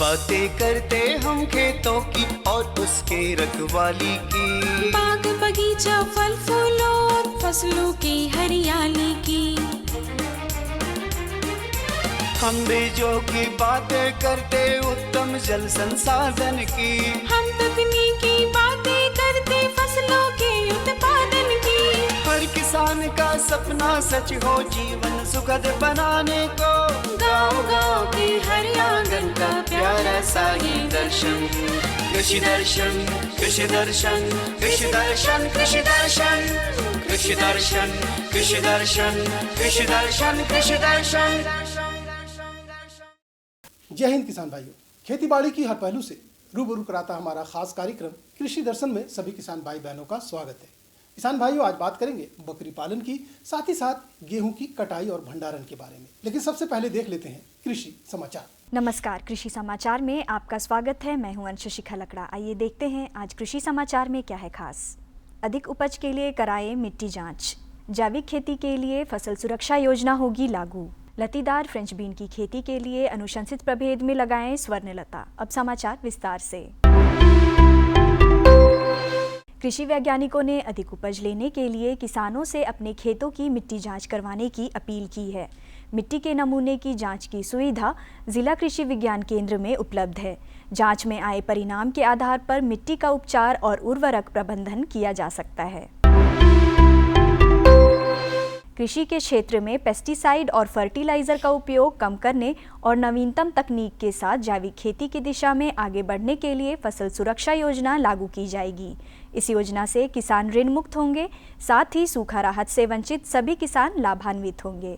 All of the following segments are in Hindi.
बातें करते हम खेतों की और उसके रखवाली की। बाग बगीचा फल फूलों और फसलों की हरियाली की। हम बीजों की बातें करते उत्तम जल संसाधन की। हम तकनीकी बातें करते फसलों के उत्पादन की। हर किसान का सपना सच हो जीवन सुखद बनाने को। गाँव-गाँव के हर आंगन का प्यारा सा ये दर्शन। कृषि दर्शन, कृषि दर्शन, कृषि दर्शन, कृषि दर्शन, कृषि दर्शन, कृषि दर्शन, कृषि दर्शन, कृषि दर्शन। जय हिंद किसान भाइयों, खेती बाड़ी की हर पहलू से रूबरू कराता हमारा खास कार्यक्रम कृषि दर्शन में सभी किसान भाई बहनों का स्वागत है। किसान भाइयों, आज बात करेंगे बकरी पालन की, साथ ही साथ गेहूं की कटाई और भंडारण के बारे में। लेकिन सबसे पहले देख लेते हैं कृषि समाचार। नमस्कार, कृषि समाचार में आपका स्वागत है। मैं हूं अंशुशिखा लकड़ा। आइए देखते हैं आज कृषि समाचार में क्या है खास। अधिक उपज के लिए कराएं मिट्टी जांच। जैविक खेती के लिए फसल सुरक्षा योजना होगी लागू। लतीदार फ्रेंच बीन की खेती के लिए अनुशंसित प्रभेद में लगाएं स्वर्णलता। अब समाचार विस्तार से। कृषि वैज्ञानिकों ने अधिक उपज लेने के लिए किसानों से अपने खेतों की मिट्टी जांच करवाने की अपील की है। मिट्टी के नमूने की जांच की सुविधा जिला कृषि विज्ञान केंद्र में उपलब्ध है। जांच में आए परिणाम के आधार पर मिट्टी का उपचार और उर्वरक प्रबंधन किया जा सकता है। कृषि के क्षेत्र में पेस्टिसाइड और फर्टिलाइजर का उपयोग कम करने और नवीनतम तकनीक के साथ जैविक खेती की दिशा में आगे बढ़ने के लिए फसल सुरक्षा योजना लागू की जाएगी। इस योजना से किसान ऋण मुक्त होंगे, साथ ही सूखा राहत से वंचित सभी किसान लाभान्वित होंगे।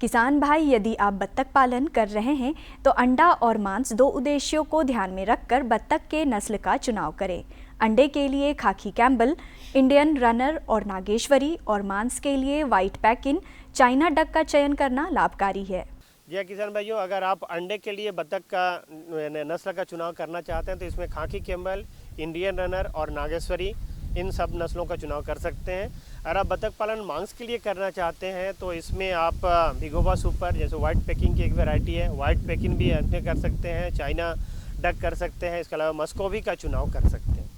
किसान भाई, यदि आप बत्तख पालन कर रहे हैं तो अंडा और मांस दो उद्देश्यों को ध्यान में रखकर बत्तख के नस्ल का चुनाव करें। अंडे के लिए खाकी कैम्बल, इंडियन रनर और नागेश्वरी, और मांस के लिए व्हाइट पैकिन, चाइना डक का चयन करना लाभकारी है। जी किसान भाइयों, अगर आप अंडे के लिए बत्तख का नस्ल का चुनाव करना चाहते हैं तो इसमें खाकी कैम्बल, इंडियन रनर और नागेश्वरी, इन सब नस्लों का चुनाव कर सकते हैं। अगर आप बत्तख पालन मांस के लिए करना चाहते हैं तो इसमें आप भिगोबा सुपर, जैसे व्हाइट पैकिंग की एक वैरायटी है, व्हाइट पैकिंग भी अंडे कर सकते हैं, चाइना डक कर सकते हैं, इसके अलावा मस्कोवी का चुनाव कर सकते हैं।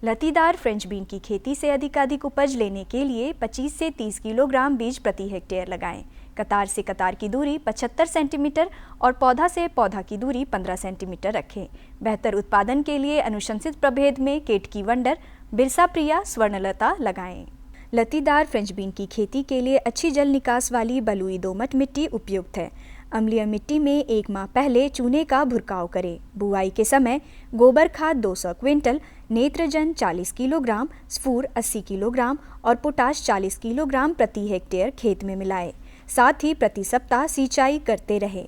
लतीदार फ्रेंच बीन की खेती से अधिक उपज लेने के लिए 25 से 30 किलोग्राम बीज प्रति हेक्टेयर लगाएं। कतार से कतार की दूरी 75 सेंटीमीटर और पौधा से पौधा की दूरी 15 सेंटीमीटर रखें। बेहतर उत्पादन के लिए अनुशंसित प्रभेद में केटकी वंडर, बिरसा प्रिया, स्वर्णलता लगाएं। लतीदार फ्रेंच बीन की खेती के लिए अच्छी जल निकास वाली बलुई दोमट मिट्टी उपयुक्त है। अम्लीय मिट्टी में 1 माह पहले चूने का भुरकाव करें। बुआई के समय गोबर खाद 200 क्विंटल, नेत्रजन 40 किलोग्राम, स्फूर 80 किलोग्राम और पोटाश 40 किलोग्राम प्रति हेक्टेयर खेत में मिलाएं। साथ ही प्रति सप्ताह सिंचाई करते रहें।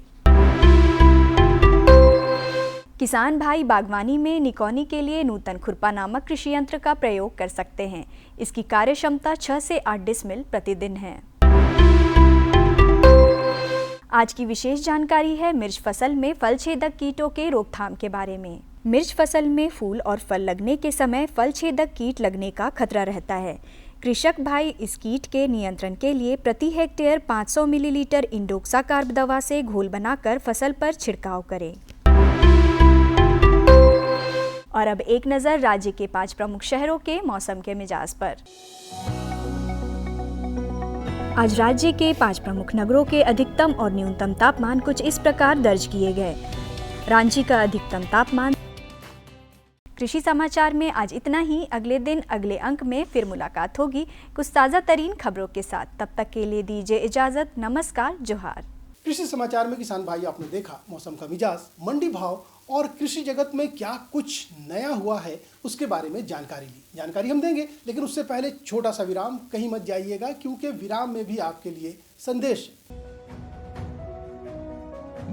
किसान भाई, बागवानी में निकौनी के लिए नूतन खुरपा नामक कृषि यंत्र का प्रयोग कर सकते हैं। इसकी कार्य क्षमता 6 से 8 डिसमिल प्रतिदिन है। आज की विशेष जानकारी है मिर्च फसल में फल छेदक कीटों के रोकथाम के बारे में। मिर्च फसल में फूल और फल लगने के समय फल छेदक कीट लगने का खतरा रहता है। कृषक भाई इस कीट के नियंत्रण के लिए प्रति हेक्टेयर 500 मिलीलीटर इंडोक्साकार्ब दवा से घोल बनाकर फसल पर छिड़काव करें। और अब एक नज़र राज्य के 5 प्रमुख शहरों के मौसम के मिजाज पर। आज राज्य के 5 प्रमुख नगरों के अधिकतम और न्यूनतम तापमान कुछ इस प्रकार दर्ज किए गए। रांची का अधिकतम तापमान। कृषि समाचार में आज इतना ही। अगले दिन अगले अंक में फिर मुलाकात होगी कुछ ताज़ा तरीन खबरों के साथ। तब तक के लिए दीजिए इजाज़त। नमस्कार, जोहार। कृषि समाचार में किसान भाई, आपने देखा मौसम का मिजाज, मंडी भाव और कृषि जगत में क्या कुछ नया हुआ है उसके बारे में जानकारी हम देंगे। लेकिन उससे पहले छोटा सा विराम, कहीं मत जाइएगा क्योंकि विराम में भी आपके लिए संदेश।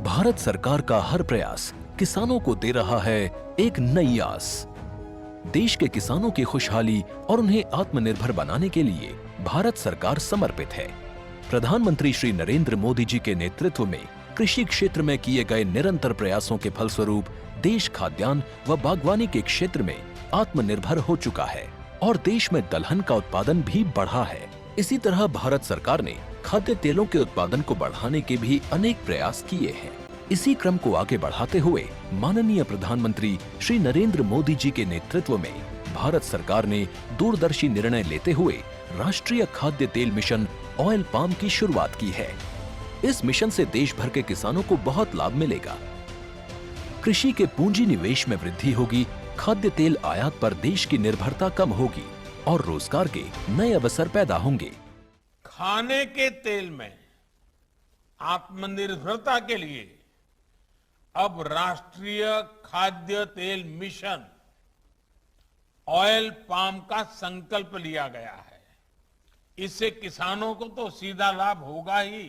भारत सरकार का हर प्रयास किसानों को दे रहा है एक नई आस। देश के किसानों की खुशहाली और उन्हें आत्मनिर्भर बनाने के लिए भारत सरकार समर्पित है। प्रधानमंत्री श्री नरेंद्र मोदी जी के नेतृत्व में कृषि क्षेत्र में किए गए निरंतर प्रयासों के फलस्वरूप देश खाद्यान्न व बागवानी के क्षेत्र में आत्मनिर्भर हो चुका है और देश में दलहन का उत्पादन भी बढ़ा है। इसी तरह भारत सरकार ने खाद्य तेलों के उत्पादन को बढ़ाने के भी अनेक प्रयास किए हैं। इसी क्रम को आगे बढ़ाते हुए माननीय प्रधानमंत्री श्री नरेंद्र मोदी जी के नेतृत्व में भारत सरकार ने दूरदर्शी निर्णय लेते हुए राष्ट्रीय खाद्य तेल मिशन ऑयल पाम की शुरुआत की है। इस मिशन से देश भर के किसानों को बहुत लाभ मिलेगा। कृषि के पूंजी निवेश में वृद्धि होगी, खाद्य तेल आयात पर देश की निर्भरता कम होगी और रोजगार के नए अवसर पैदा होंगे। खाने के तेल में आत्मनिर्भरता के लिए अब राष्ट्रीय खाद्य तेल मिशन ऑयल पाम का संकल्प लिया गया है। इससे किसानों को तो सीधा लाभ होगा ही,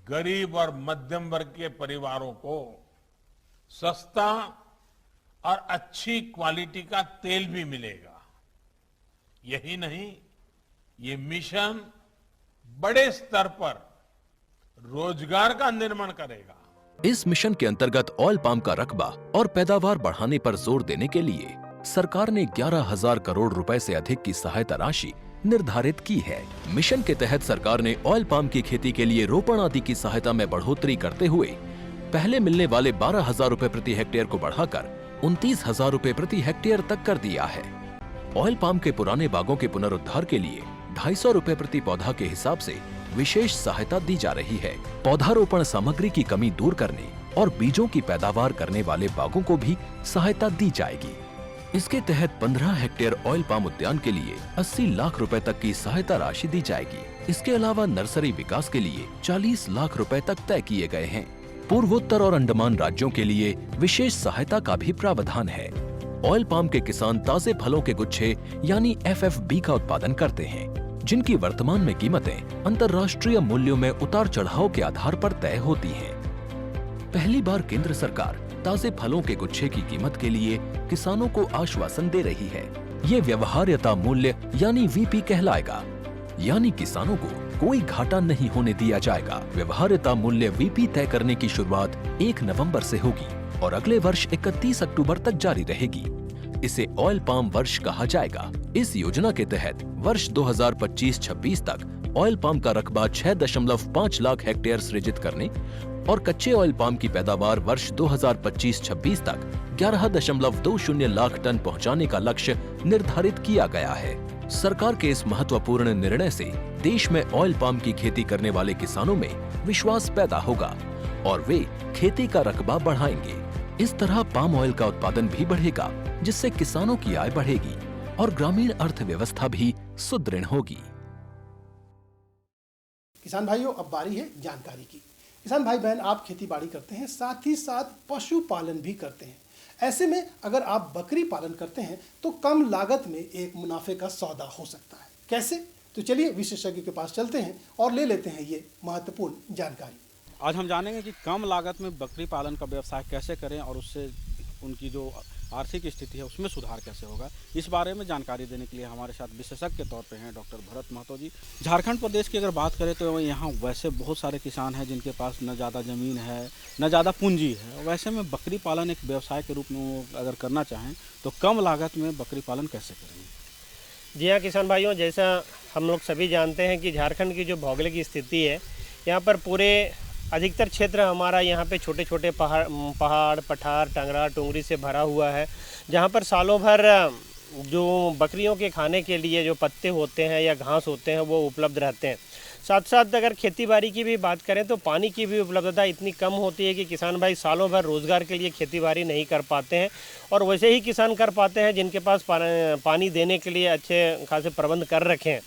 गरीब और मध्यम वर्ग के परिवारों को सस्ता और अच्छी क्वालिटी का तेल भी मिलेगा। यही नहीं, ये मिशन बड़े स्तर पर रोजगार का निर्माण करेगा। इस मिशन के अंतर्गत ऑयल पाम का रकबा और पैदावार बढ़ाने पर जोर देने के लिए सरकार ने 11,000 करोड़ रुपए से अधिक की सहायता राशि निर्धारित की है। मिशन के तहत सरकार ने ऑयल पाम की खेती के लिए रोपण आदि की सहायता में बढ़ोतरी करते हुए पहले मिलने वाले 12,000 रुपए प्रति हेक्टेयर को बढ़ाकर 29,000 रुपए प्रति हेक्टेयर तक कर दिया है। ऑयल पाम के पुराने बागों के पुनरुद्धार के लिए 250 रुपए प्रति पौधा के हिसाब से विशेष सहायता दी जा रही है। पौधारोपण सामग्री की कमी दूर करने और बीजों की पैदावार करने वाले बागों को भी सहायता दी जाएगी। इसके तहत 15 हेक्टेयर ऑयल पाम उद्यान के लिए 80 लाख रुपए तक की सहायता राशि दी जाएगी। इसके अलावा नर्सरी विकास के लिए 40 लाख रुपए तक तय किए गए हैं। पूर्वोत्तर और अंडमान राज्यों के लिए विशेष सहायता का भी प्रावधान है। ऑयल पाम के किसान ताजे फलों के गुच्छे यानी FFB का उत्पादन करते हैं, जिनकी वर्तमान में कीमतें अंतर्राष्ट्रीय मूल्यों में उतार चढ़ाव के आधार पर तय होती हैं। पहली बार केंद्र सरकार ताजे फलों के गुच्छे की कीमत के लिए किसानों को आश्वासन दे रही है। ये व्यवहार्यता मूल्य यानी VP कहलाएगा, यानी किसानों को कोई घाटा नहीं होने दिया जाएगा। व्यवहार्यता मूल्य VP तय करने की शुरुआत 1 नवंबर से होगी और अगले वर्ष 31 अक्टूबर तक जारी रहेगी। इसे ऑयल पाम वर्ष कहा जाएगा। इस योजना के तहत वर्ष 2025-26 तक ऑयल पाम का रकबा 6.5 लाख हेक्टेयर सृजित करने और कच्चे ऑयल पाम की पैदावार वर्ष 2025-26 तक 11.20 लाख टन पहुंचाने का लक्ष्य निर्धारित किया गया है। सरकार के इस महत्वपूर्ण निर्णय से देश में ऑयल पाम की खेती करने वाले किसानों में विश्वास पैदा होगा और वे खेती का रकबा बढ़ाएंगे। इस तरह पाम ऑयल का उत्पादन भी बढ़ेगा, जिससे किसानों की आय बढ़ेगी और ग्रामीण अर्थव्यवस्था भी सुदृढ़ होगी। किसान भाइयों, अब बारी है जानकारी की। किसान भाई बहन, आप खेती बाड़ी करते हैं, साथ ही साथ पशुपालन भी करते हैं। ऐसे में अगर आप बकरी पालन करते हैं तो कम लागत में एक मुनाफे का सौदा हो सकता है। कैसे? तो चलिए विशेषज्ञ के पास चलते हैं और ले लेते हैं ये महत्वपूर्ण जानकारी। आज हम जानेंगे कि कम लागत में बकरी पालन का व्यवसाय कैसे करें और उससे उनकी जो आर्थिक स्थिति है उसमें सुधार कैसे होगा। इस बारे में जानकारी देने के लिए हमारे साथ विशेषज्ञ के तौर पे हैं डॉक्टर भरत महतो जी। झारखंड प्रदेश की अगर बात करें तो यहाँ वैसे बहुत सारे किसान हैं जिनके पास न ज़्यादा ज़मीन है न ज़्यादा पूंजी है। वैसे में बकरी पालन एक व्यवसाय के रूप में अगर करना चाहें तो कम लागत में बकरी पालन कैसे करेंगे? जी हाँ किसान भाइयों, जैसा हम लोग सभी जानते हैं कि झारखंड की जो भौगोलिक स्थिति है, यहाँ पर पूरे अधिकतर क्षेत्र हमारा यहाँ पे छोटे छोटे पहाड़ पठार टंगरा टुंगरी से भरा हुआ है, जहाँ पर सालों भर जो बकरियों के खाने के लिए जो पत्ते होते हैं या घास होते हैं वो उपलब्ध रहते हैं। साथ साथ अगर खेती बाड़ी की भी बात करें तो पानी की भी उपलब्धता इतनी कम होती है कि किसान भाई सालों भर रोज़गार के लिए खेती बाड़ी नहीं कर पाते हैं, और वैसे ही किसान कर पाते हैं जिनके पास पानी देने के लिए अच्छे खासे प्रबंध कर रखे हैं।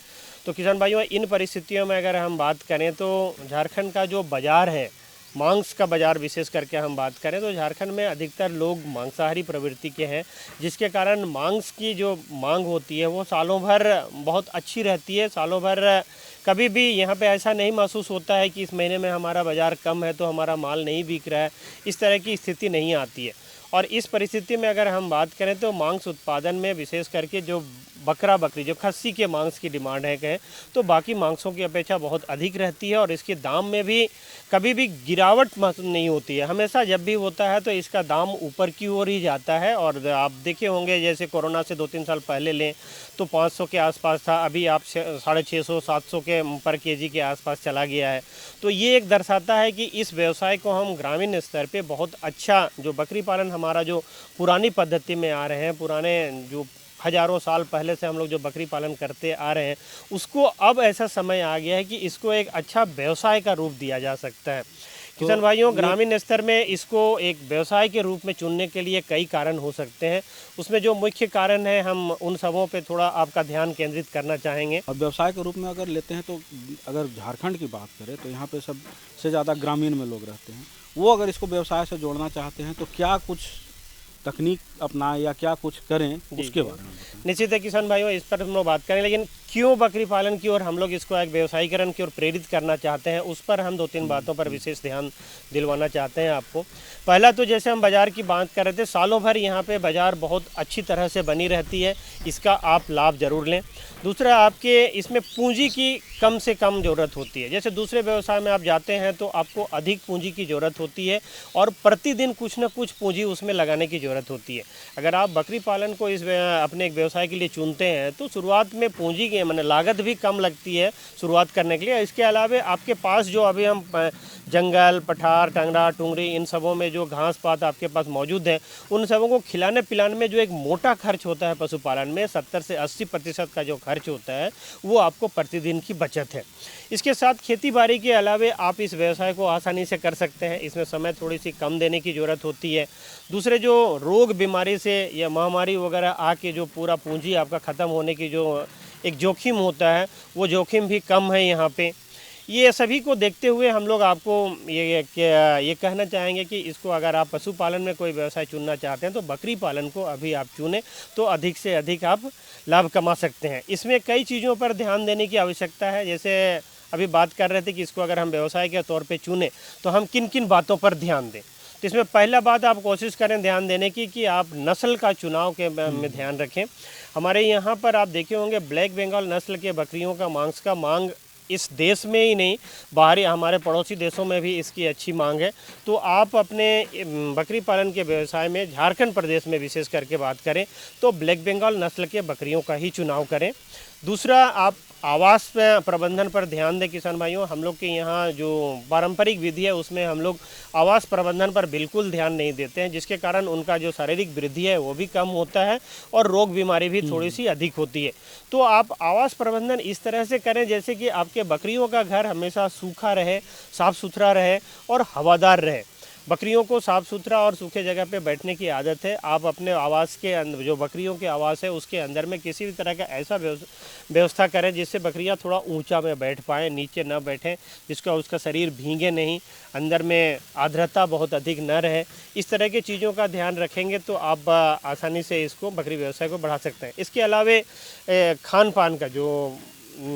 तो किसान भाइयों, इन परिस्थितियों में अगर हम बात करें तो झारखंड का जो बाज़ार है, मांस का बाज़ार विशेष करके हम बात करें तो झारखंड में अधिकतर लोग मांसाहारी प्रवृत्ति के हैं, जिसके कारण मांस की जो मांग होती है वो सालों भर बहुत अच्छी रहती है। सालों भर कभी भी यहाँ पे ऐसा नहीं महसूस होता है कि इस महीने में हमारा बाज़ार कम है तो हमारा माल नहीं बिक रहा है, इस तरह की स्थिति नहीं आती है। और इस परिस्थिति में अगर हम बात करें तो मांस उत्पादन में विशेष करके जो बकरा बकरी जो खस्सी के मांस की डिमांड है कहें तो बाकी मांसों की अपेक्षा बहुत अधिक रहती है और इसके दाम में भी कभी भी गिरावट महसूस नहीं होती है। हमेशा जब भी होता है तो इसका दाम ऊपर की ओर ही जाता है। और आप देखे होंगे जैसे कोरोना से 2-3 साल पहले लें तो 500 के आसपास था, अभी आप 650-700 के पर केजी के आसपास चला गया है। तो ये एक दर्शाता है कि इस व्यवसाय को हम ग्रामीण स्तर पे बहुत अच्छा, जो बकरी पालन हमारा जो पुरानी पद्धति में आ रहे हैं, पुराने जो हजारों साल पहले से हम लोग जो बकरी पालन करते आ रहे हैं, उसको अब ऐसा समय आ गया है कि इसको एक अच्छा व्यवसाय का रूप दिया जा सकता है। किसान भाइयों, ग्रामीण स्तर में इसको एक व्यवसाय के रूप में चुनने के लिए कई कारण हो सकते हैं। उसमें जो मुख्य कारण है हम उन सबों पे थोड़ा आपका ध्यान केंद्रित करना चाहेंगे। अब व्यवसाय के रूप में अगर लेते हैं तो अगर झारखंड की बात करें तो यहाँ पे सबसे ज़्यादा ग्रामीण में लोग रहते हैं। वो अगर इसको व्यवसाय से जोड़ना चाहते हैं तो क्या कुछ तकनीक अपनाएं या क्या कुछ करें, उसके बारे में बताएं। निश्चित है किसान भाइयों, इस पर हम लोग बात करें, लेकिन क्यों बकरी पालन की ओर हम लोग इसको एक व्यवसायीकरण की ओर प्रेरित करना चाहते हैं, उस पर हम 2-3 बातों पर विशेष ध्यान दिलवाना चाहते हैं आपको। पहला तो जैसे हम बाज़ार की बात कर रहे थे, सालों भर यहाँ पे बाज़ार बहुत अच्छी तरह से बनी रहती है, इसका आप लाभ ज़रूर लें। दूसरा, आपके इसमें पूंजी की कम से कम ज़रूरत होती है। जैसे दूसरे व्यवसाय में आप जाते हैं तो आपको अधिक पूंजी की ज़रूरत होती है और प्रतिदिन कुछ न कुछ पूंजी उसमें लगाने की ज़रूरत होती है। अगर आप बकरी पालन को अपने एक व्यवसाय के लिए चुनते हैं तो शुरुआत में पूंजी की माने लागत भी कम लगती है शुरुआत करने के लिए। इसके अलावा आपके पास जो अभी हम जंगल, पठार, टंगरा, टुंगरी, इन सबों में जो घास पात आपके पास मौजूद है, उन सबों को खिलाने पिलाने में जो एक मोटा खर्च होता है पशुपालन में, 70 से 80% का जो खर्च होता है वो आपको प्रतिदिन की बचत है। इसके साथ खेती बाड़ी के अलावे आप इस व्यवसाय को आसानी से कर सकते हैं। इसमें समय थोड़ी सी कम देने की ज़रूरत होती है। दूसरे, जो रोग बीमारी से या महामारी वगैरह आके जो पूरा पूंजी आपका ख़त्म होने की जो एक जोखिम होता है, वो जोखिम भी कम है यहाँ पे। ये सभी को देखते हुए हम लोग आपको ये कहना चाहेंगे कि इसको अगर आप पशुपालन में कोई व्यवसाय चुनना चाहते हैं तो बकरी पालन को अभी आप चुनें तो अधिक से अधिक आप लाभ कमा सकते हैं। इसमें कई चीज़ों पर ध्यान देने की आवश्यकता है। जैसे अभी बात कर रहे थे कि इसको अगर हम व्यवसाय के तौर पे चुनें तो हम किन किन बातों पर ध्यान दें। तो इसमें पहला बात आप कोशिश करें ध्यान देने की कि आप नस्ल का चुनाव के में ध्यान रखें। हमारे यहाँ पर आप देखे होंगे ब्लैक बंगाल नस्ल के बकरियों का मांस का मांग इस देश में ही नहीं, बाहरी हमारे पड़ोसी देशों में भी इसकी अच्छी मांग है। तो आप अपने बकरी पालन के व्यवसाय में झारखंड प्रदेश में विशेष करके बात करें तो ब्लैक बंगाल नस्ल के बकरियों का ही चुनाव करें। दूसरा, आप आवास प्रबंधन पर ध्यान दें किसान भाइयों। हम लोग के यहाँ जो पारंपरिक विधि है उसमें हम लोग आवास प्रबंधन पर बिल्कुल ध्यान नहीं देते हैं, जिसके कारण उनका जो शारीरिक वृद्धि है वो भी कम होता है और रोग बीमारी भी थोड़ी सी अधिक होती है। तो आप आवास प्रबंधन इस तरह से करें जैसे कि आपके बकरियों का घर हमेशा सूखा रहे, साफ़ सुथरा रहे और हवादार रहे। बकरियों को साफ़ सुथरा और सूखे जगह पे बैठने की आदत है। आप अपने आवास के अंदर, जो बकरियों के आवास है उसके अंदर में किसी भी तरह का ऐसा व्यवस्था करें जिससे बकरियां थोड़ा ऊंचा में बैठ पाएँ, नीचे न बैठें, जिसका उसका शरीर भीगे नहीं, अंदर में आर्द्रता बहुत अधिक न रहे। इस तरह की चीज़ों का ध्यान रखेंगे तो आप आसानी से इसको बकरी व्यवसाय को बढ़ा सकते हैं। इसके अलावा खान पान का जो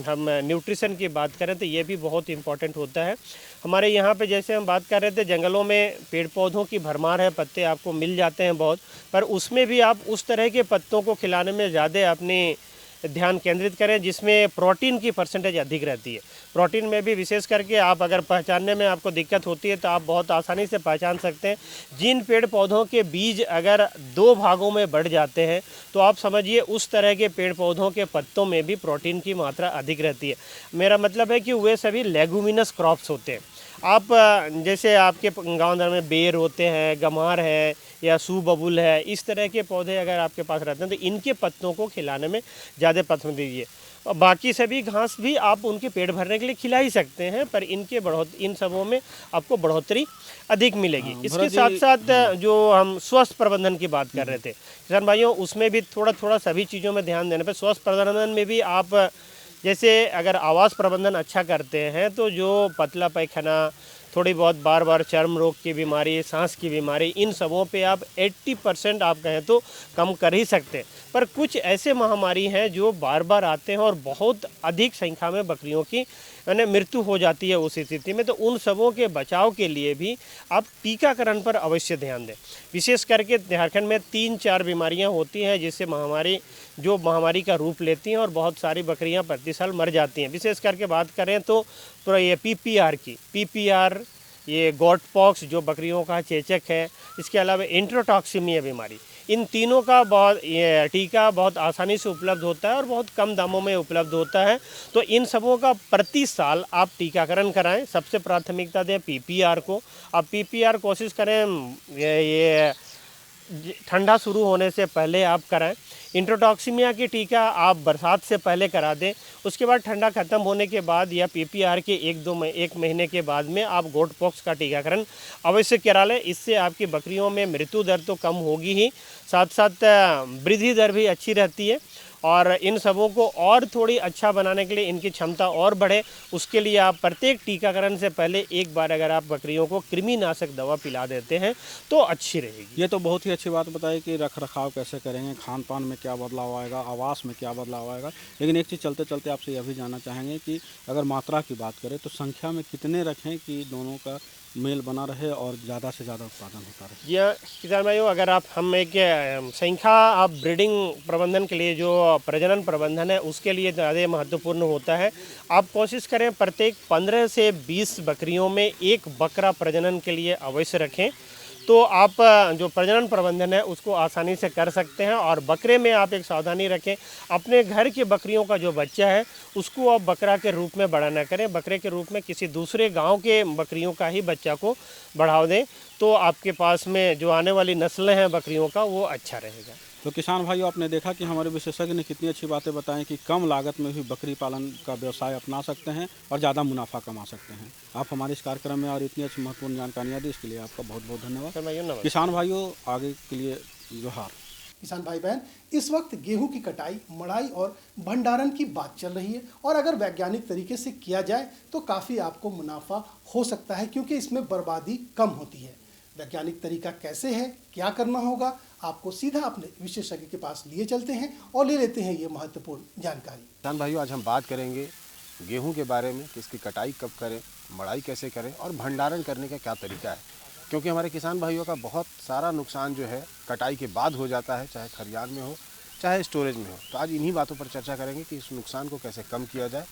हम न्यूट्रिशन की बात करें तो ये भी बहुत इम्पॉर्टेंट होता है। हमारे यहाँ पे जैसे हम बात कर रहे थे, जंगलों में पेड़ पौधों की भरमार है, पत्ते आपको मिल जाते हैं बहुत, पर उसमें भी आप उस तरह के पत्तों को खिलाने में ज़्यादा अपनी ध्यान केंद्रित करें जिसमें प्रोटीन की परसेंटेज अधिक रहती है। प्रोटीन में भी विशेष करके आप अगर पहचानने में आपको दिक्कत होती है तो आप बहुत आसानी से पहचान सकते हैं। जिन पेड़ पौधों के बीज अगर 2 भागों में बढ़ जाते हैं तो आप समझिए उस तरह के पेड़ पौधों के पत्तों में भी प्रोटीन की मात्रा अधिक रहती है। मेरा मतलब है कि वे सभी लेगुमिनस क्रॉप्स होते हैं। आप जैसे आपके गाँव में बेर होते हैं, गम्हार है या सू बबुल है, इस तरह के पौधे अगर आपके पास रहते हैं तो इनके पत्तों को खिलाने में ज़्यादा पसंद दीजिए। और बाकी सभी घास भी आप उनके पेट भरने के लिए खिला ही सकते हैं, पर इन सबों में आपको बढ़ोतरी अधिक मिलेगी। इसके साथ साथ जो हम स्वास्थ्य प्रबंधन की बात कर रहे थे किसान भाइयों, उसमें भी थोड़ा सभी चीज़ों में ध्यान देने पर स्वास्थ्य प्रबंधन में भी आप जैसे अगर आवास प्रबंधन अच्छा करते हैं तो जो पतला पैखाना, थोड़ी बहुत बार बार चर्म रोग की बीमारी, सांस की बीमारी, इन सबों पे आप 80% आप कहें तो कम कर ही सकते हैं। पर कुछ ऐसे महामारी हैं जो बार बार आते हैं और बहुत अधिक संख्या में बकरियों की यानी मृत्यु हो जाती है उस स्थिति में, तो उन सबों के बचाव के लिए भी आप टीकाकरण पर अवश्य ध्यान दें। विशेष करके झारखंड में 3-4 बीमारियां होती हैं जिससे महामारी का रूप लेती हैं और बहुत सारी बकरियां प्रति साल मर जाती हैं। विशेष करके बात करें तो ये पीपीआर, ये गॉट पॉक्स जो बकरियों का चेचक है, इसके अलावा इंट्रोटॉक्सिमिया बीमारी, इन तीनों का ये टीका बहुत आसानी से उपलब्ध होता है और बहुत कम दामों में उपलब्ध होता है। तो इन सबों का प्रति साल आप टीकाकरण कराएं। सबसे प्राथमिकता दें पीपीआर को। आप पीपीआर कोशिश करें ये ठंडा शुरू होने से पहले आप कराएं। इंट्रोटॉक्सिमिया की टीका आप बरसात से पहले करा दें। उसके बाद ठंडा खत्म होने के बाद या पीपीआर के 1 महीने के बाद में आप गोट पॉक्स का टीकाकरण अवश्य करा लें। इससे आपकी बकरियों में मृत्यु दर तो कम होगी ही, साथ साथ वृद्धि दर भी अच्छी रहती है। और इन सबों को और थोड़ी अच्छा बनाने के लिए, इनकी क्षमता और बढ़े, उसके लिए आप प्रत्येक टीकाकरण से पहले एक बार अगर आप बकरियों को कृमिनाशक दवा पिला देते हैं तो अच्छी रहेगी। ये तो बहुत ही अच्छी बात बताई कि रख रखाव कैसे करेंगे, खान पान में क्या बदलाव आएगा, आवास में क्या बदलाव आएगा। लेकिन एक चीज़ चलते चलते आपसे यह भी जानना चाहेंगे कि अगर मात्रा की बात करें तो संख्या में कितने रखें कि दोनों का मेल बना रहे और ज़्यादा से ज़्यादा उत्पादन होता रहे। यह किसान भाइयों, अगर हम एक संख्या आप ब्रीडिंग प्रबंधन के लिए जो प्रजनन प्रबंधन है उसके लिए ज़्यादा महत्वपूर्ण होता है। आप कोशिश करें प्रत्येक 15 से 20 बकरियों में एक बकरा प्रजनन के लिए अवश्य रखें, तो आप जो प्रजनन प्रबंधन है उसको आसानी से कर सकते हैं। और बकरे में आप एक सावधानी रखें, अपने घर के बकरियों का जो बच्चा है उसको आप बकरा के रूप में बड़ा न करें, बकरे के रूप में किसी दूसरे गांव के बकरियों का ही बच्चा को बढ़ावा दें, तो आपके पास में जो आने वाली नस्लें हैं बकरियों का वो अच्छा रहेगा। तो किसान भाइयों, आपने देखा कि हमारे विशेषज्ञ ने कितनी अच्छी बातें बताएं कि कम लागत में भी बकरी पालन का व्यवसाय अपना सकते हैं और ज़्यादा मुनाफा कमा सकते हैं। आप हमारे इस कार्यक्रम में और इतनी अच्छी महत्वपूर्ण जानकारियाँ दी, इसके लिए आपका बहुत बहुत धन्यवाद। किसान भाइयों, आगे के लिए जोहार। किसान भाई बहन, इस वक्त गेहूं की कटाई, मड़ाई और भंडारण की बात चल रही है और अगर वैज्ञानिक तरीके से किया जाए तो काफ़ी आपको मुनाफा हो सकता है, क्योंकि इसमें बर्बादी कम होती है। वैज्ञानिक तरीका कैसे है, क्या करना होगा, आपको सीधा अपने विशेषज्ञ के पास लिए चलते हैं और ले लेते हैं ये महत्वपूर्ण जानकारी। किसान भाइयों, आज हम बात करेंगे गेहूं के बारे में कि इसकी कटाई कब करें, मड़ाई कैसे करें और भंडारण करने का क्या तरीका है, क्योंकि हमारे किसान भाइयों का बहुत सारा नुकसान जो है कटाई के बाद हो जाता है, चाहे खरियान में हो चाहे स्टोरेज में हो। तो आज इन्हीं बातों पर चर्चा करेंगे कि इस नुकसान को कैसे कम किया जाए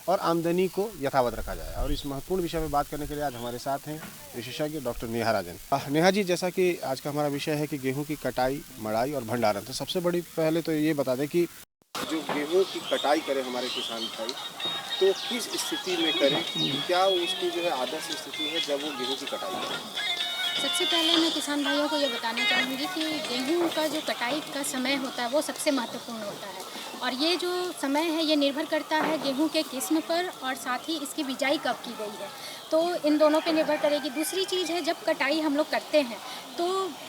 और आमदनी को यथावत रखा जाए। और इस महत्वपूर्ण विषय में बात करने के लिए आज हमारे साथ हैं विशेषज्ञ डॉक्टर नेहा राजन। नेहा जी, जैसा कि आज का हमारा विषय है कि गेहूं की कटाई, मड़ाई और भंडारण, तो सबसे बड़ी पहले तो ये बता दें कि जो गेहूं की कटाई करें हमारे किसान भाई, तो किस स्थिति में करें, क्या उसकी जो है आदर्श स्थिति है जब वो गेहूं की कटाई करें? सबसे पहले मैं किसान भाइयों को ये बताना चाहूँगी कि गेहूं का जो कटाई का समय होता है वो सबसे महत्वपूर्ण होता है, और ये जो समय है ये निर्भर करता है गेहूं के किस्म पर और साथ ही इसकी बिजाई कब की गई है, तो इन दोनों पे निर्भर करेगी। दूसरी चीज़ है, जब कटाई हम लोग करते हैं तो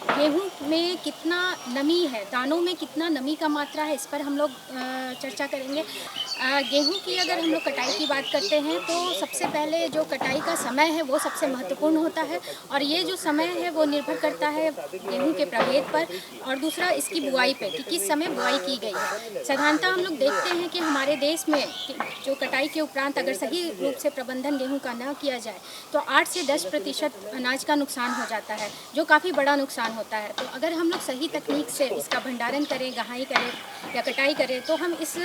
गेहूं में कितना नमी है, दानों में कितना नमी का मात्रा है, इस पर हम लोग चर्चा करेंगे। गेहूं की अगर हम लोग कटाई की बात करते हैं तो सबसे पहले जो कटाई का समय है वो सबसे महत्वपूर्ण होता है, और ये जो समय है वो निर्भर करता है गेहूं के प्रभेद पर, और दूसरा इसकी बुआई पे कि किस समय बुआई की गई है। साधारणतः हम लोग देखते हैं कि हमारे देश में जो कटाई के उपरांत अगर सही रूप से प्रबंधन गेहूं का न किया जाए तो 8 से 10% अनाज का नुकसान हो जाता है, जो काफ़ी बड़ा नुकसान होता है। तो अगर हम लोग सही तकनीक से इसका भंडारण करें, गहाई करें या कटाई करें तो हम इस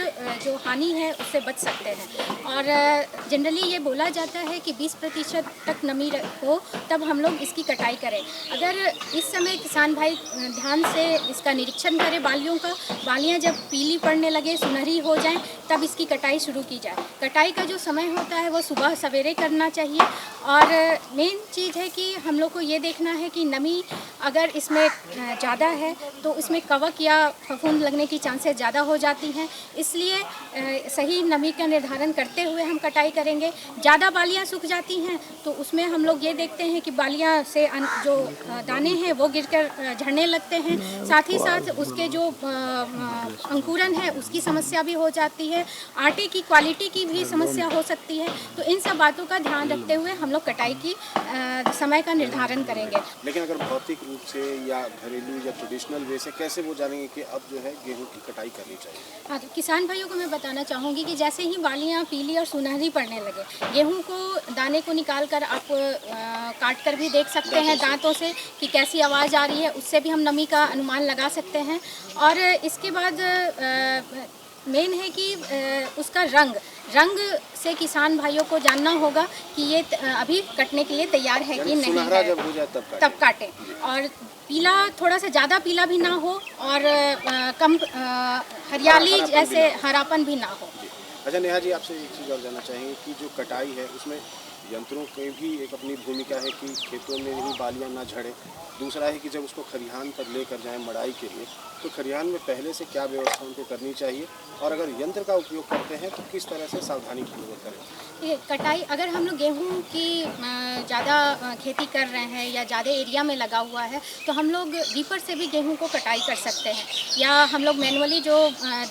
जो हानि है उससे बच सकते हैं। और जनरली ये बोला जाता है कि 20% तक नमी हो तब हम लोग इसकी कटाई करें। अगर इस समय किसान भाई ध्यान से इसका निरीक्षण करें बालियों का, बालियाँ जब पीली पड़ने लगे, सुनहरी हो जाएं, तब इसकी कटाई शुरू की जाए। कटाई का जो समय होता है वो सुबह सवेरे करना चाहिए, और मेन चीज़ है कि हम लोग को ये देखना है कि नमी अगर इसमें ज़्यादा है तो इसमें कवक या फफूंद लगने की चांसेस ज़्यादा हो जाती हैं, इसलिए सही नमी का निर्धारण करते हुए हम कटाई करेंगे। ज़्यादा बालियाँ सूख जाती हैं तो उसमें हम लोग ये देखते हैं कि बालियाँ से जो दाने हैं वो गिरकर झड़ने लगते हैं, साथ ही साथ उसके जो अंकुरन है उसकी की समस्या भी हो जाती है, आटे की क्वालिटी की भी समस्या हो सकती है। तो इन सब बातों का ध्यान रखते हुए हम लोग कटाई की समय का निर्धारण करेंगे। लेकिन अगर भौतिक रूप से या घरेलू या ट्रेडिशनल वे से कैसे वो जानेंगे कि अब जो है गेहूं की कटाई करनी चाहिए? हाँ, तो किसान भाइयों को मैं बताना चाहूँगी कि जैसे ही बालियाँ पीली और सुनहरी पड़ने लगे, गेहूं को दाने को निकाल कर आप काट कर भी देख सकते हैं दांतों से कि कैसी आवाज़ आ रही है, उससे भी हम नमी का अनुमान लगा सकते हैं। और इसके बाद मेन है कि उसका रंग से किसान भाइयों को जानना होगा कि ये अभी कटने के लिए तैयार है कि नहीं है, जब हो जाए तब काटें। और पीला थोड़ा सा ज़्यादा पीला भी ना हो और कम हरियाली जैसे हरापन भी ना हो। अच्छा नेहा जी, आपसे एक चीज़ और जानना चाहेंगे कि जो कटाई है उसमें यंत्रों की भी एक अपनी भूमिका है कि खेतों में ही बालियां ना झड़े। दूसरा है कि जब उसको खलिहान पर लेकर जाएं मड़ाई के लिए, तो खलिहान में पहले से क्या व्यवस्था उनको करनी चाहिए, और अगर यंत्र का उपयोग करते हैं तो किस तरह से सावधानी पूर्वक करें? ये कटाई अगर हम लोग गेहूँ की ज़्यादा खेती कर रहे हैं या ज़्यादा एरिया में लगा हुआ है तो हम लोग रीपर से भी गेहूँ को कटाई कर सकते हैं, या हम लोग मैनुअली जो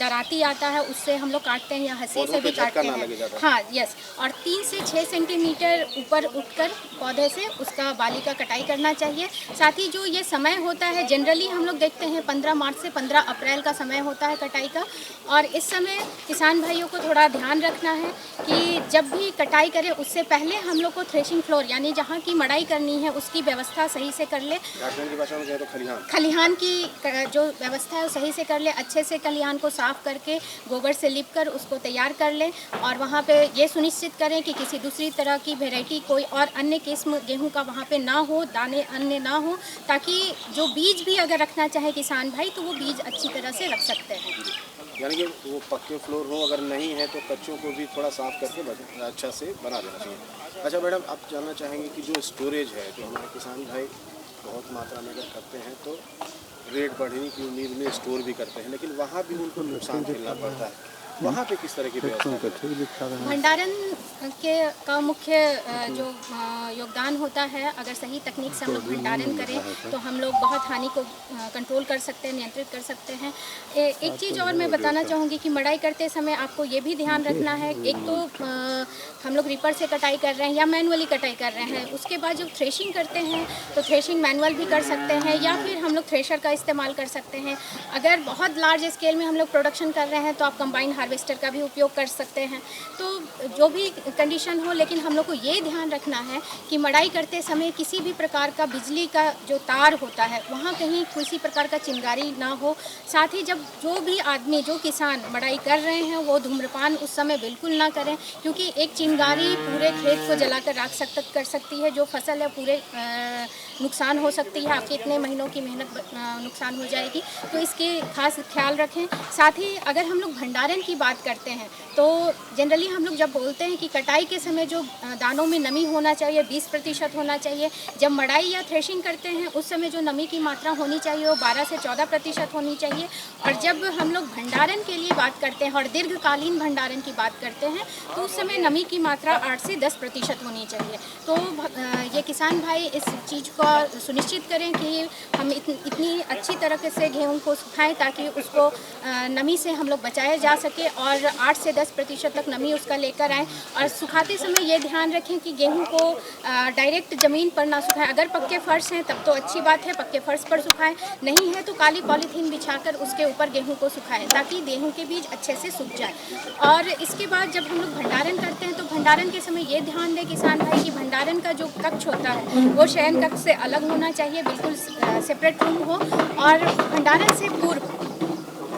दराती आता है उससे हम लोग काटते हैं, या हंसी से भी काटते हैं। हाँ, यस। और 3 से 6 सेंटीमीटर ऊपर उठकर पौधे से उसका बाली का कटाई करना चाहिए। साथ ही जो ये समय होता है जनरली हम लोग देखते हैं 15 मार्च से 15 अप्रैल का समय होता है कटाई का। और इस समय किसान भाइयों को थोड़ा ध्यान रखना है कि जब भी कटाई करें उससे पहले हम लोग को थ्रेशिंग फ्लोर यानी जहाँ की मड़ाई करनी है उसकी व्यवस्था सही से कर ले। तो खलिहान की जो व्यवस्था है वो सही से कर ले, अच्छे से खलिहान को साफ करके गोबर से लिप कर उसको तैयार कर लें। और वहाँ पे ये सुनिश्चित करें कि किसी दूसरी तरह की वैरायटी कोई और अन्य किस्म गेहूं का वहाँ पे ना हो, दाने अन्य ना हो, ताकि जो बीज भी अगर रखना चाहे किसान भाई तो वो बीज अच्छी तरह से रख सकते हैं। यानी कि वो पक्के फ्लोर हो, अगर नहीं है तो कच्चों को भी थोड़ा साफ करके अच्छा से बना देना चाहिए। अच्छा मैडम, आप जानना चाहेंगे कि जो स्टोरेज है, जो हमारे किसान भाई बहुत मात्रा में अगर करते हैं तो रेट बढ़ने की उम्मीद में स्टोर भी करते हैं, लेकिन वहाँ भी उनको नुकसान झेलना पड़ता है। वहाँ पे किस तरह की व्यवस्था? भंडारण का मुख्य जो योगदान होता है, अगर सही तकनीक से हम लोग भंडारण करें तो हम लोग बहुत हानि को कंट्रोल कर सकते हैं, नियंत्रित कर सकते हैं। एक चीज़ और मैं बताना चाहूँगी कि मड़ाई करते समय आपको ये भी ध्यान रखना है, एक तो हम लोग रीपर से कटाई कर रहे हैं या मैनुअली कटाई कर रहे हैं, उसके बाद जब थ्रेशिंग करते हैं तो थ्रेशिंग मैनुअल भी कर सकते हैं या फिर हम लोग थ्रेशर का इस्तेमाल कर सकते हैं। अगर बहुत लार्ज स्केल में हम लोग प्रोडक्शन कर रहे हैं तो आप कंबाइन हार्वेस्टर का भी उपयोग कर सकते हैं। तो जो भी कंडीशन हो, लेकिन हम लोग को ये ध्यान रखना है कि मड़ाई करते समय किसी भी प्रकार का बिजली का जो तार होता है वहाँ कहीं किसी प्रकार का चिंगारी ना हो। साथ ही जब जो भी आदमी जो किसान मड़ाई कर रहे हैं वो धूम्रपान उस समय बिल्कुल ना करें, क्योंकि एक चिंगारी पूरे खेत को जलाकर राख कर सकती है। जो फसल है पूरे नुकसान हो सकती है, आपके इतने महीनों की मेहनत नुकसान हो जाएगी। तो इसके खास ख्याल रखें। साथ ही अगर हम लोग भंडारण की बात करते हैं तो जनरली हम लोग जब बोलते हैं कि कटाई के समय जो दानों में नमी होना चाहिए 20% होना चाहिए, जब मड़ाई या थ्रेशिंग करते हैं उस समय जो नमी की मात्रा होनी चाहिए वो 12 से 14% होनी चाहिए। और जब हम लोग भंडारण के लिए बात करते हैं और दीर्घकालीन भंडारण की बात करते हैं तो उस समय नमी की मात्रा 8 से 10% होनी चाहिए। तो ये किसान भाई इस चीज़ को सुनिश्चित करें कि हम इतनी अच्छी तरह से गेहूँ को सुखाएं ताकि उसको नमी से हम लोग बचाया जा सके और 8 से 10% तक नमी उसका लेकर आएँ। और सुखाते समय ये ध्यान रखें कि गेहूं को डायरेक्ट ज़मीन पर ना सुखाएं। अगर पक्के फर्श हैं तब तो अच्छी बात है, पक्के फर्श पर सुखाएं, नहीं है तो काली पॉलीथीन बिछाकर उसके ऊपर गेहूं को सुखाएं ताकि गेहूं के बीज अच्छे से सूख जाए। और इसके बाद जब हम लोग भंडारण करते हैं तो भंडारण के समय ये ध्यान दें किसान भाई कि भंडारण का जो कक्ष होता है वो शयन कक्ष से अलग होना चाहिए, बिल्कुल सेपरेट रूम हो। और भंडारण से पूर्व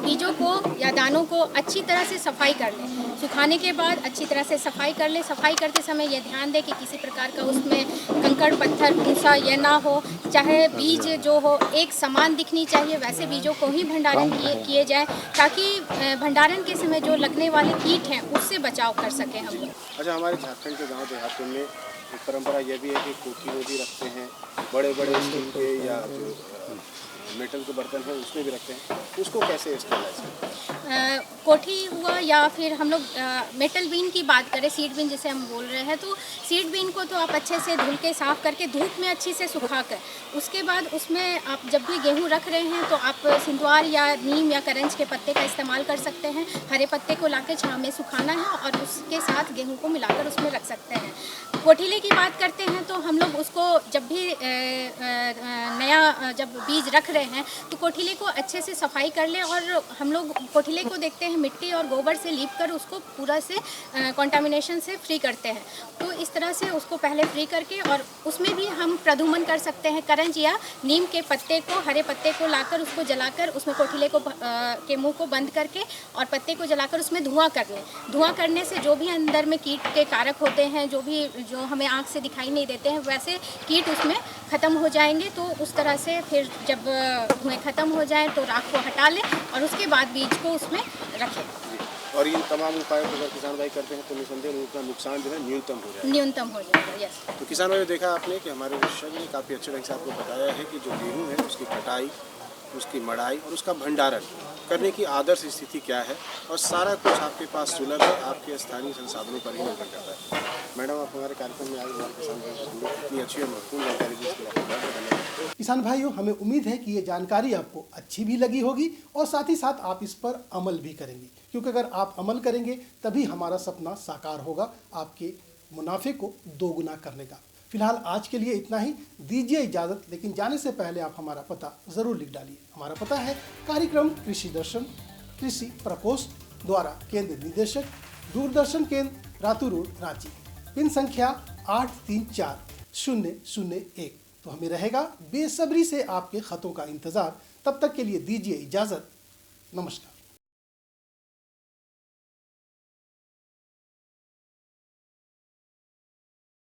बीजों को या दानों को अच्छी तरह से सफाई कर लें। सुखाने के बाद अच्छी तरह से सफाई कर लें। सफाई करते समय ये ध्यान दें कि किसी प्रकार का उसमें कंकड़ पत्थर भूसा ये ना हो, चाहे बीज जो हो एक समान दिखनी चाहिए, वैसे बीजों को ही भंडारण किए जाए ताकि भंडारण के समय जो लगने वाले कीट हैं उससे बचाव कर सकें हम लोग। अच्छा, हमारे झारखंड के गाँव देहातों में एक परंपरा यह भी है कि कोठी में भी रखते हैं, बड़े बड़े स्टील के या जो मेटल के बर्तन हैं उसमें भी रखते हैं, उसको कैसे स्टेरलाइज करें? कोठी हुआ या फिर हम लोग मेटल बीन की बात करें, सीड बीन जिसे हम बोल रहे हैं, तो सीड बीन को तो आप अच्छे से धुल के साफ़ करके धूप में अच्छी से सुखा कर, उसके बाद उसमें आप जब भी गेहूँ रख रहे हैं तो आप सिंदवार या नीम या करंज के पत्ते का इस्तेमाल कर सकते हैं। हरे पत्ते को लाकर छाँव में सुखाना है और उसके साथ गेहूँ को मिलाकर उसमें रख सकते हैं। कोठीले की बात करते हैं तो हम लोग उसको जब भी नया जब बीज रख रहे हैं तो कोठीले को अच्छे से सफाई कर लें, और हम लोग कोठीले को देखते हैं मिट्टी और गोबर से लीप कर उसको पूरा से कंटामिनेशन से फ्री करते हैं। तो इस तरह से उसको पहले फ्री करके, और उसमें भी हम प्रधुमन कर सकते हैं। करंज या नीम के पत्ते को, हरे पत्ते को लाकर उसको जलाकर उसमें कोठीले को के मुंह को बंद करके और पत्ते को जलाकर उसमें धुआं कर लें। धुआं करने से जो भी अंदर में कीट के कारक होते हैं, जो हमें आँख से दिखाई नहीं देते हैं, वैसे कीट उसमें ख़त्म हो जाएंगे। तो उस तरह से फिर जब धुएँ ख़त्म हो जाए तो राख को हटा लें और उसके बाद बीज को उसमें रखें। और इन तमाम उपायों को अगर किसान भाई करते हैं तो निसंदेह उनका नुकसान जो है न्यूनतम हो जाएगा। न्यूनतम हो जाएगा, यस। तो किसान भाई देखा आपने कि हमारे विशेषज्ञ ने काफ़ी अच्छे ढंग से आपको बताया है कि जो गेहूँ है उसकी कटाई, उसकी मड़ाई और उसका भंडारण करने की आदर्श स्थिति क्या है, और सारा कुछ आपके पास सुलभ है, आपके स्थानीय संसाधनों पर ही निर्भर करता है। मैडम, आप हमारे कार्यक्रम में आए हमारे किसान भाई को इतनी अच्छी और महत्वपूर्ण जानकारी दी, इसके लिए आपका बहुत धन्यवाद। किसान भाइयों, हमें उम्मीद है कि ये जानकारी आपको अच्छी भी लगी होगी और साथ ही साथ आप इस पर अमल भी करेंगे, क्योंकि अगर आप अमल करेंगे तभी हमारा सपना साकार होगा आपके मुनाफे को दोगुना करने का। फिलहाल आज के लिए इतना ही, दीजिए इजाज़त, लेकिन जाने से पहले आप हमारा पता ज़रूर लिख डालिए। हमारा पता है कार्यक्रम कृषि दर्शन, कृषि प्रकोष्ठ द्वारा केंद्र निदेशक, दूरदर्शन केंद्र, रातू रोड, रांची। पिन संख्या 834001। तो हमें रहेगा बेसब्री से आपके खतों का इंतज़ार। तब तक के लिए दीजिए इजाज़त। नमस्कार।